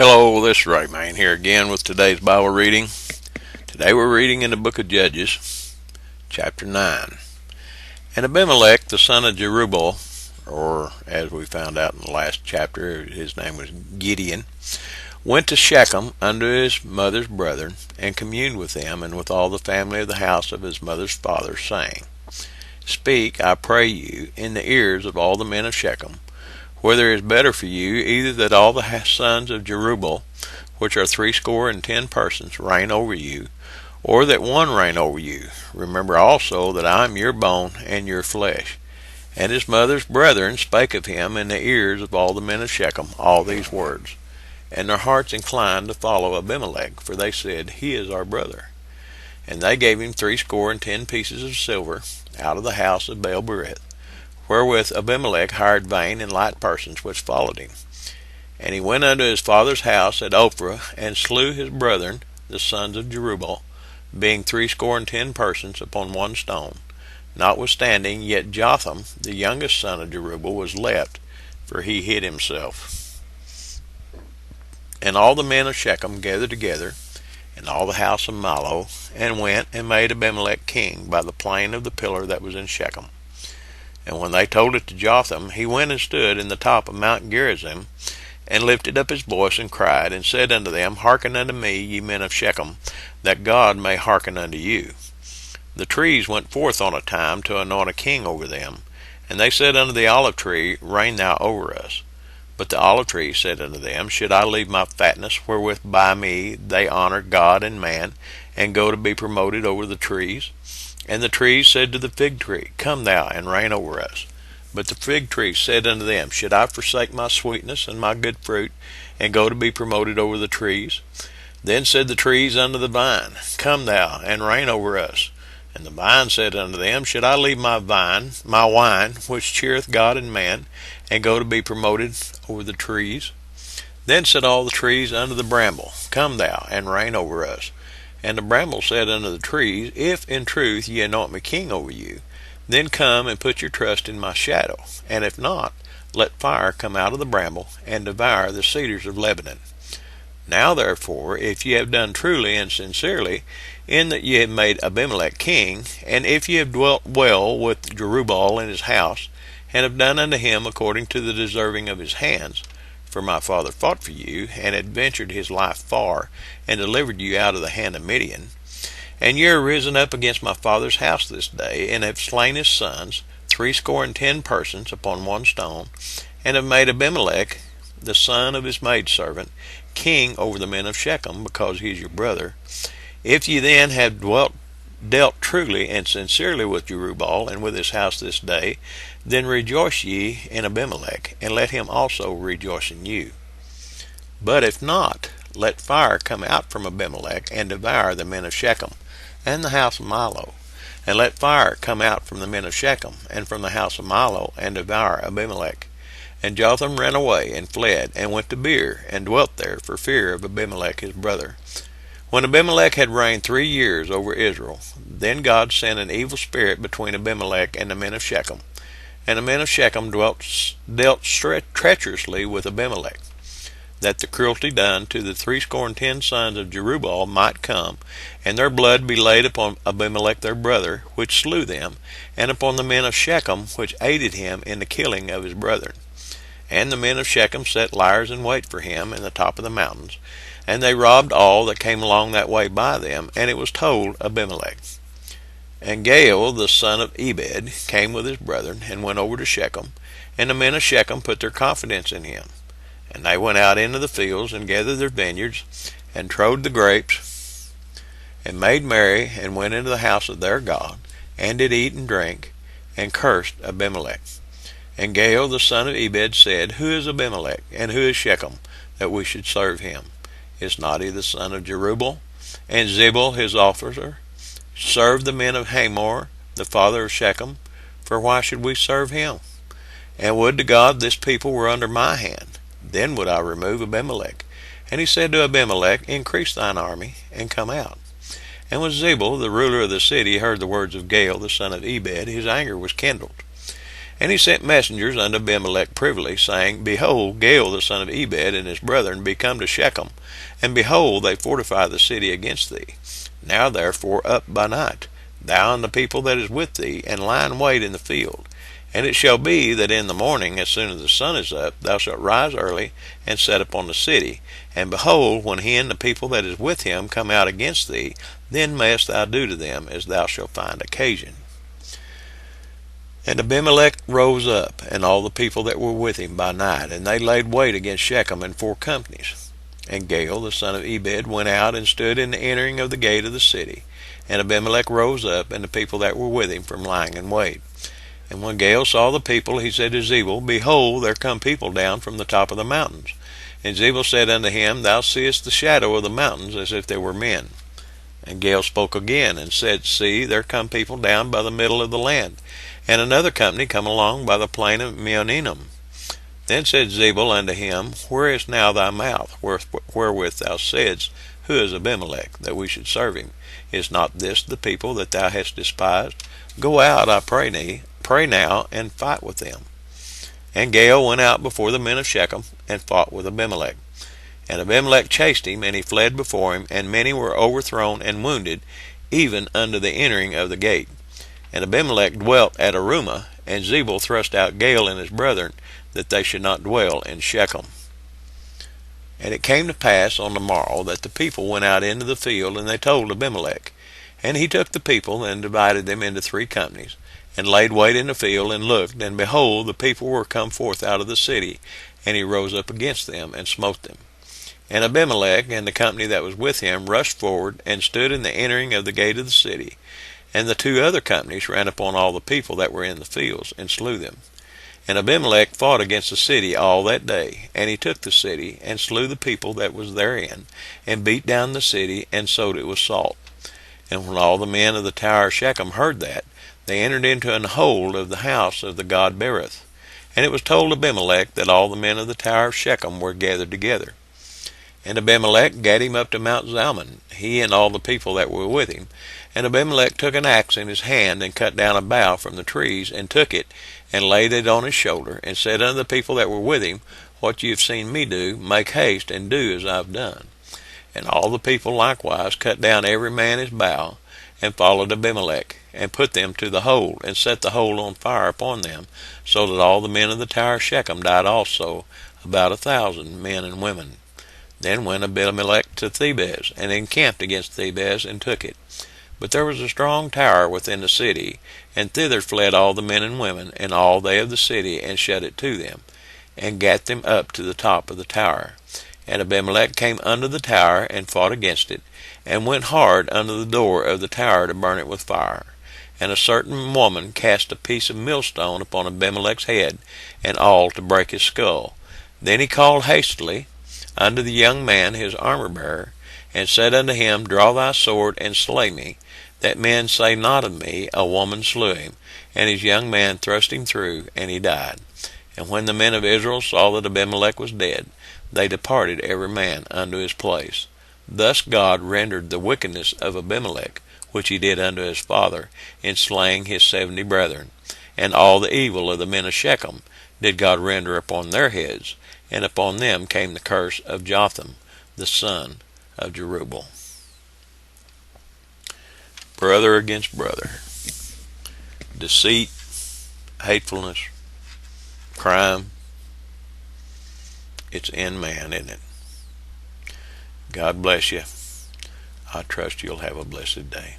Hello, this is Ray Man here again with today's Bible reading. Today we're reading in the book of Judges, chapter 9. And Abimelech, the son of Jerubbaal, or as we found out in the last chapter, his name was Gideon, went to Shechem unto his mother's brethren, and communed with them and with all the family of the house of his mother's father, saying, Speak, I pray you, in the ears of all the men of Shechem, whether it is better for you either that all the sons of Jerubbaal, which are 60 persons, reign over you, or that one reign over you. Remember also that I am your bone and your flesh. And his mother's brethren spake of him in the ears of all the men of Shechem all these words. And their hearts inclined to follow Abimelech, for they said, He is our brother. And they gave him 60 pieces of silver out of the house of Baal-berith, wherewith Abimelech hired vain and light persons which followed him. And he went unto his father's house at Ophrah, and slew his brethren, the sons of Jerubbaal, being 60 persons upon one stone. Notwithstanding, yet Jotham, the youngest son of Jerubbaal, was left, for he hid himself. And all the men of Shechem gathered together, and all the house of Milo, and went and made Abimelech king by the plain of the pillar that was in Shechem. And when they told it to Jotham, he went and stood in the top of Mount Gerizim, and lifted up his voice, and cried, and said unto them, Hearken unto me, ye men of Shechem, that God may hearken unto you. The trees went forth on a time to anoint a king over them, and they said unto the olive tree, Reign thou over us. But the olive tree said unto them, Should I leave my fatness, wherewith by me they honor God and man, and go to be promoted over the trees? And the trees said to the fig tree, Come thou and reign over us. But the fig tree said unto them, Should I forsake my sweetness and my good fruit, and go to be promoted over the trees? Then said the trees unto the vine, Come thou and reign over us. And the vine said unto them, Should I leave my wine, which cheereth God and man, and go to be promoted over the trees? Then said all the trees unto the bramble, Come thou and reign over us. And the bramble said unto the trees, If in truth ye anoint me king over you, then come and put your trust in my shadow. And if not, let fire come out of the bramble, and devour the cedars of Lebanon. Now therefore, if ye have done truly and sincerely, in that ye have made Abimelech king, and if ye have dwelt well with Jerubbaal in his house, and have done unto him according to the deserving of his hands, for my father fought for you, and adventured his life far, and delivered you out of the hand of Midian. And ye are risen up against my father's house this day, and have slain his sons, 60 persons upon one stone, and have made Abimelech, the son of his maidservant, king over the men of Shechem, because he is your brother. If ye then have dealt truly and sincerely with Jerubbaal and with his house this day, then rejoice ye in Abimelech, and let him also rejoice in you. But if not, let fire come out from Abimelech, and devour the men of Shechem, and the house of Milo. And let fire come out from the men of Shechem, and from the house of Milo, and devour Abimelech. And Jotham ran away, and fled, and went to Beer, and dwelt there, for fear of Abimelech his brother. When Abimelech had reigned 3 years over Israel, then God sent an evil spirit between Abimelech and the men of Shechem. And the men of Shechem dealt treacherously with Abimelech, that the cruelty done to the 60 sons of Jerubbaal might come, and their blood be laid upon Abimelech their brother, which slew them, and upon the men of Shechem, which aided him in the killing of his brethren. And the men of Shechem set liers in wait for him in the top of the mountains, and they robbed all that came along that way by them, and it was told Abimelech. And Gaal the son of Ebed came with his brethren, and went over to Shechem, and the men of Shechem put their confidence in him. And they went out into the fields, and gathered their vineyards, and trode the grapes, and made merry, and went into the house of their God, and did eat and drink, and cursed Abimelech. And Gaal the son of Ebed said, Who is Abimelech, and who is Shechem, that we should serve him? Is not he the son of Jerubbaal? And Zebul his officer served the men of Hamor, the father of Shechem? For why should we serve him? And would to God this people were under my hand, then would I remove Abimelech. And he said to Abimelech, Increase thine army, and come out. And when Zebul, the ruler of the city, heard the words of Gaal the son of Ebed, his anger was kindled. And he sent messengers unto Abimelech privily, saying, Behold, Gaal the son of Ebed and his brethren be come to Shechem, and behold, they fortify the city against thee. Now therefore up by night, thou and the people that is with thee, and lie in wait in the field. And it shall be that in the morning, as soon as the sun is up, thou shalt rise early, and set upon the city. And behold, when he and the people that is with him come out against thee, then mayest thou do to them as thou shalt find occasion. And Abimelech rose up, and all the people that were with him by night, and they laid wait against Shechem in 4 companies. And Gaal the son of Ebed went out and stood in the entering of the gate of the city. And Abimelech rose up, and the people that were with him, from lying in wait. And when Gaal saw the people, he said to Zebul, Behold, there come people down from the top of the mountains. And Zebul said unto him, Thou seest the shadow of the mountains, as if they were men. And Gaal spoke again, and said, See, there come people down by the middle of the land, and another company come along by the plain of Meoninnim. Then said Zebul unto him, Where is now thy mouth, wherewith thou saidst, Who is Abimelech, that we should serve him? Is not this the people that thou hast despised? Go out, I pray now, and fight with them. And Gaal went out before the men of Shechem, and fought with Abimelech. And Abimelech chased him, and he fled before him, and many were overthrown and wounded, even unto the entering of the gate. And Abimelech dwelt at Arumah, and Zebul thrust out Gaal and his brethren, that they should not dwell in Shechem. And it came to pass on the morrow that the people went out into the field, and they told Abimelech. And he took the people, and divided them into 3 companies, and laid wait in the field, and looked, and behold, the people were come forth out of the city, and he rose up against them, and smote them. And Abimelech and the company that was with him rushed forward, and stood in the entering of the gate of the city. And the 2 other companies ran upon all the people that were in the fields, and slew them. And Abimelech fought against the city all that day, and he took the city, and slew the people that was therein, and beat down the city, and sowed it with salt. And when all the men of the tower of Shechem heard that, they entered into an hold of the house of the god Berith. And it was told Abimelech that all the men of the tower of Shechem were gathered together. And Abimelech gat him up to Mount Zalmon, he and all the people that were with him. And Abimelech took an axe in his hand, and cut down a bough from the trees, and took it, and laid it on his shoulder, and said unto the people that were with him, What ye have seen me do, make haste, and do as I have done. And all the people likewise cut down every man his bough, and followed Abimelech, and put them to the hold, and set the hold on fire upon them, so that all the men of the tower of Shechem died also, about 1,000 men and women. Then went Abimelech to Thebez, and encamped against Thebez, and took it. But there was a strong tower within the city, and thither fled all the men and women, and all they of the city, and shut it to them, and gat them up to the top of the tower. And Abimelech came unto the tower, and fought against it, and went hard unto the door of the tower to burn it with fire. And a certain woman cast a piece of millstone upon Abimelech's head, and all to break his skull. Then he called hastily unto the young man his armor-bearer, and said unto him, Draw thy sword, and slay me, that men say not of me, A woman slew him. And his young man thrust him through, and he died. And when the men of Israel saw that Abimelech was dead, they departed every man unto his place. Thus God rendered the wickedness of Abimelech, which he did unto his father, in slaying his 70 brethren. And all the evil of the men of Shechem did God render upon their heads, and upon them came the curse of Jotham, the son of Jerubbaal. Brother against brother. Deceit, hatefulness, crime. It's in man, isn't it? God bless you. I trust you'll have a blessed day.